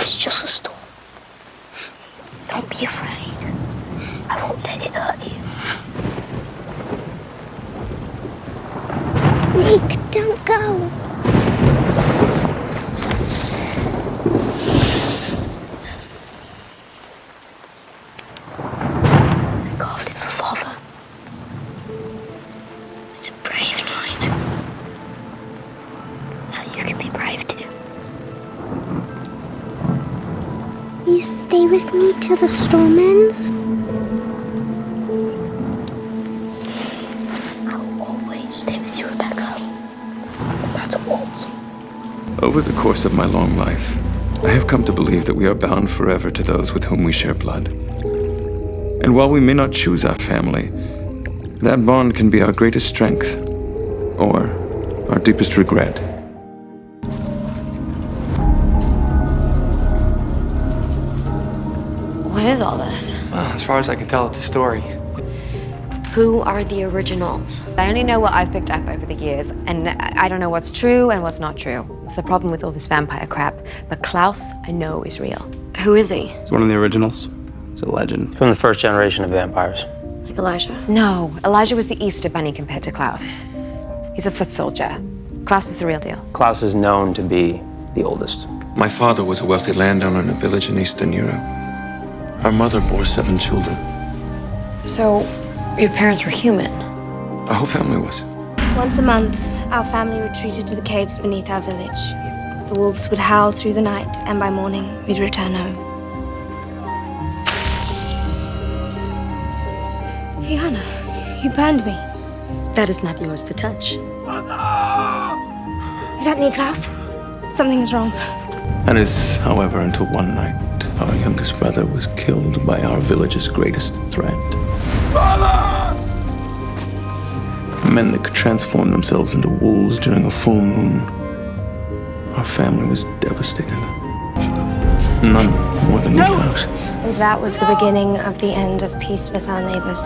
It's just a storm. Don't be afraid. I won't let it hurt you. Nick, don't go. I carved it for Father. It's a brave night. Now you can be brave too. Will you stay with me till the storm ends? I'll always stay with you, Rebecca. No matter what. Over the course of my long life, I have come to believe that we are bound forever to those with whom we share blood. And while we may not choose our family, that bond can be our greatest strength, or our deepest regret. What is all this? Well, as far as I can tell, it's a story. Who are the originals? I only know what I've picked up over the years, and I don't know what's true and what's not true. It's the problem with all this vampire crap. But Klaus, I know, is real. Who is he? He's one of the originals. He's a legend. From the first generation of vampires. Like Elijah? No, Elijah was the Easter Bunny compared to Klaus. He's a foot soldier. Klaus is the real deal. Klaus is known to be the oldest. My father was a wealthy landowner in a village in Eastern Europe. Our mother bore 7 children. So, your parents were human? Our whole family was. Once a month, our family retreated to the caves beneath our village. The wolves would howl through the night, and by morning, we'd return home. Hey, Anna, you burned me. That is not yours to touch. Is that me, Klaus? Something is wrong. And it's, however, until one night, our youngest brother was killed by our village's greatest threat. Father! Men that could transform themselves into wolves during a full moon. Our family was devastated. None more than Klaus. And that was the beginning of the end of peace with our neighbors.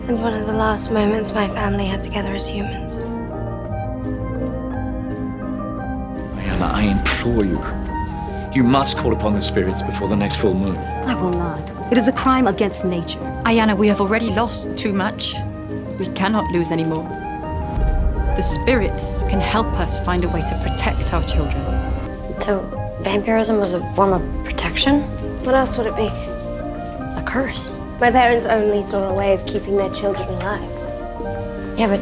And one of the last moments my family had together as humans. Diana, I implore you. You must call upon the spirits before the next full moon. I will not. It is a crime against nature. Ayana, we have already lost too much. We cannot lose any more. The spirits can help us find a way to protect our children. So, vampirism was a form of protection? What else would it be? A curse? My parents only saw a way of keeping their children alive. Yeah, but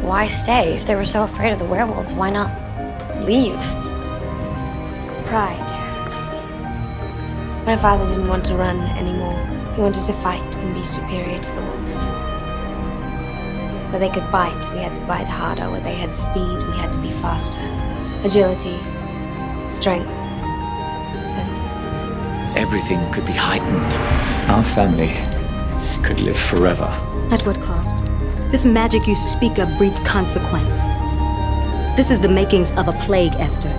why stay? If they were so afraid of the werewolves, why not leave? Pride. My father didn't want to run anymore. He wanted to fight and be superior to the wolves. Where they could bite, we had to bite harder. Where they had speed, we had to be faster. Agility, strength, senses. Everything could be heightened. Our family could live forever. At what cost? This magic you speak of breeds consequence. This is the makings of a plague, Esther.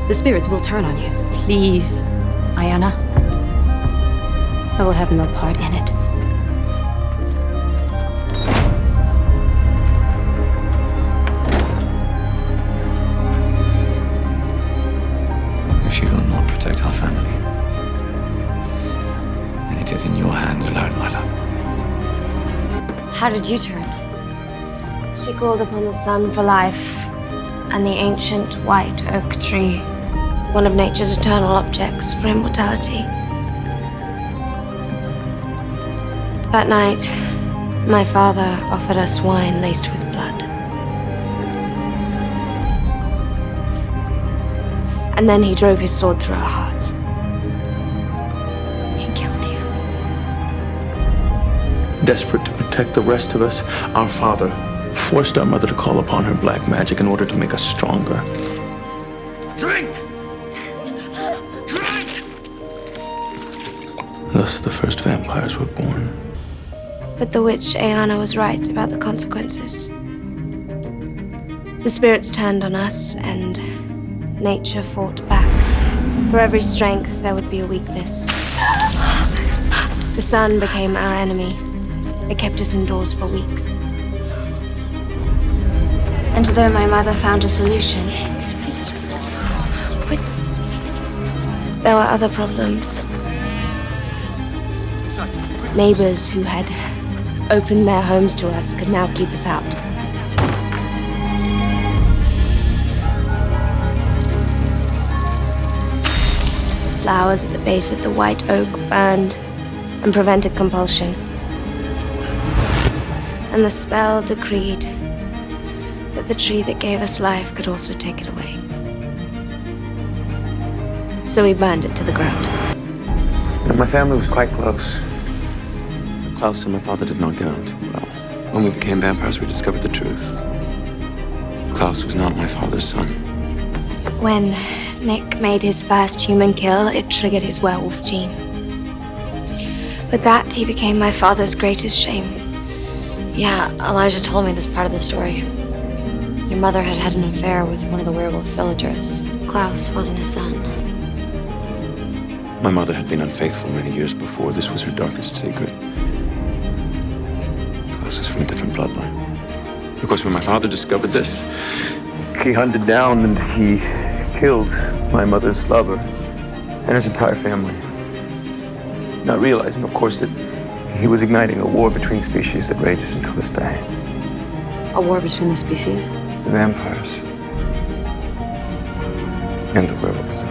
The spirits will turn on you. Please, Ayana. I will have no part in it. If you will not protect our family, then it is in your hands alone, my love. How did you turn? She called upon the sun for life, and the ancient white oak tree, one of nature's eternal objects, for immortality. That night, my father offered us wine laced with blood. And then he drove his sword through our hearts. He killed you. Desperate to protect the rest of us, our father forced our mother to call upon her black magic in order to make us stronger. Drink! Drink! Thus, the first vampires were born. But the witch Ayana was right about the consequences. The spirits turned on us, and nature fought back. For every strength, there would be a weakness. The sun became our enemy. It kept us indoors for weeks. And though my mother found a solution, there were other problems. Neighbors who had opened their homes to us could now keep us out. Flowers at the base of the white oak burned and prevented compulsion. And the spell decreed that the tree that gave us life could also take it away. So we burned it to the ground. And my family was quite close. Klaus and my father did not get on too well. When we became vampires, we discovered the truth. Klaus was not my father's son. When Nick made his first human kill, it triggered his werewolf gene. With that, he became my father's greatest shame. Yeah, Elijah told me this part of the story. Your mother had had an affair with one of the werewolf villagers. Klaus wasn't his son. My mother had been unfaithful many years before. This was her darkest secret. Klaus was from a different bloodline. Of course, when my father discovered this, he hunted down and he killed my mother's lover and his entire family. Not realizing, of course, that he was igniting a war between species that rages until this day. A war between the species? The vampires. And the werewolves.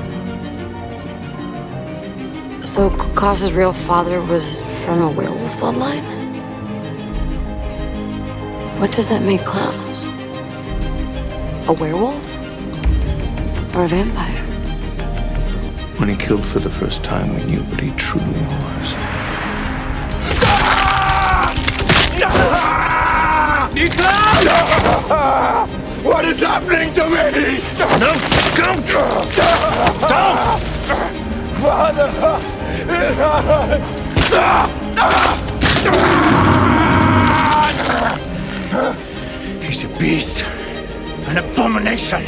So Klaus's real father was from a werewolf bloodline? What does that make Klaus? A werewolf? Or a vampire? When he killed for the first time, we knew what he truly was. What is happening to me? No, don't! Don't! Father, it hurts! He's a beast. An abomination.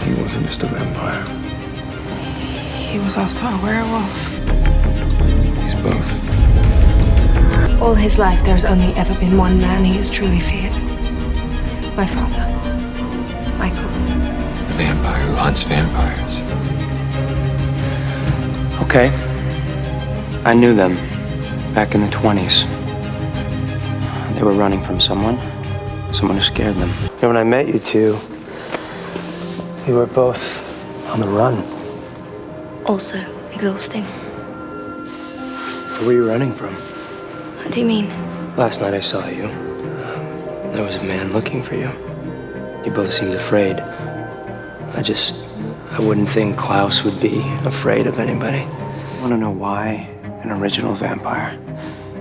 He wasn't just a vampire. He was also a werewolf. He's both. All his life, there's only ever been one man he has truly feared. My father, Michael. The vampire who hunts vampires. Okay. I knew them back in the 20s. They were running from someone who scared them. And when I met you two, you were both on the run. Also exhausting. Who were you running from? What do you mean? Last night I saw you. There was a man looking for you. You both seemed afraid. I wouldn't think Klaus would be afraid of anybody. I want to know why an original vampire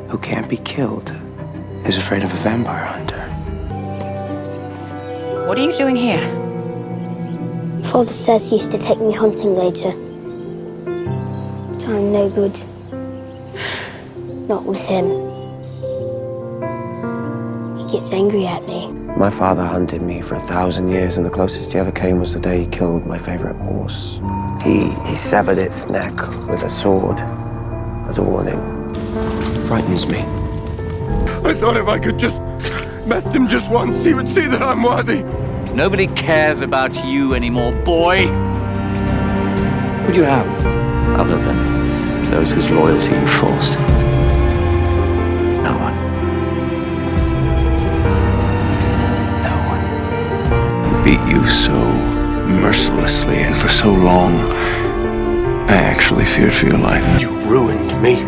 who can't be killed is afraid of a vampire hunter. What are you doing here? Father says he used to take me hunting later. But I'm no good. Not with him. He gets angry at me. My father hunted me for 1,000 years, and the closest he ever came was the day he killed my favorite horse. He severed its neck with a sword as a warning. It frightens me. I thought if I could just best him just once, he would see that I'm worthy. Nobody cares about you anymore, boy. Who'd you have, other than those whose loyalty you forced? No one. No one. He beat you so mercilessly and for so long, I actually feared for your life. You ruined me.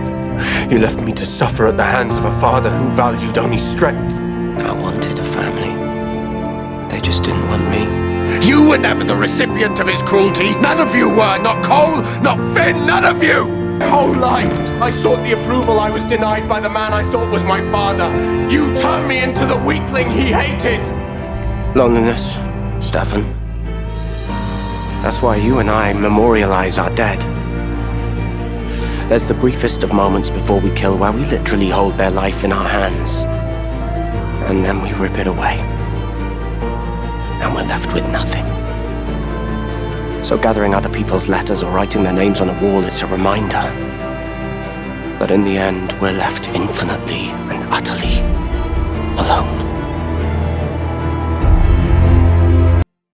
You left me to suffer at the hands of a father who valued only strength. I wanted a family. They just didn't want me. You were never the recipient of his cruelty. None of you were. Not Cole, not Finn, none of you. My whole life, I sought the approval I was denied by the man I thought was my father. You turned me into the weakling he hated. Loneliness, Stefan. That's why you and I memorialize our dead. There's the briefest of moments before we kill where we literally hold their life in our hands. And then we rip it away. And we're left with nothing. So gathering other people's letters or writing their names on a wall is a reminder that in the end, we're left infinitely and utterly follow.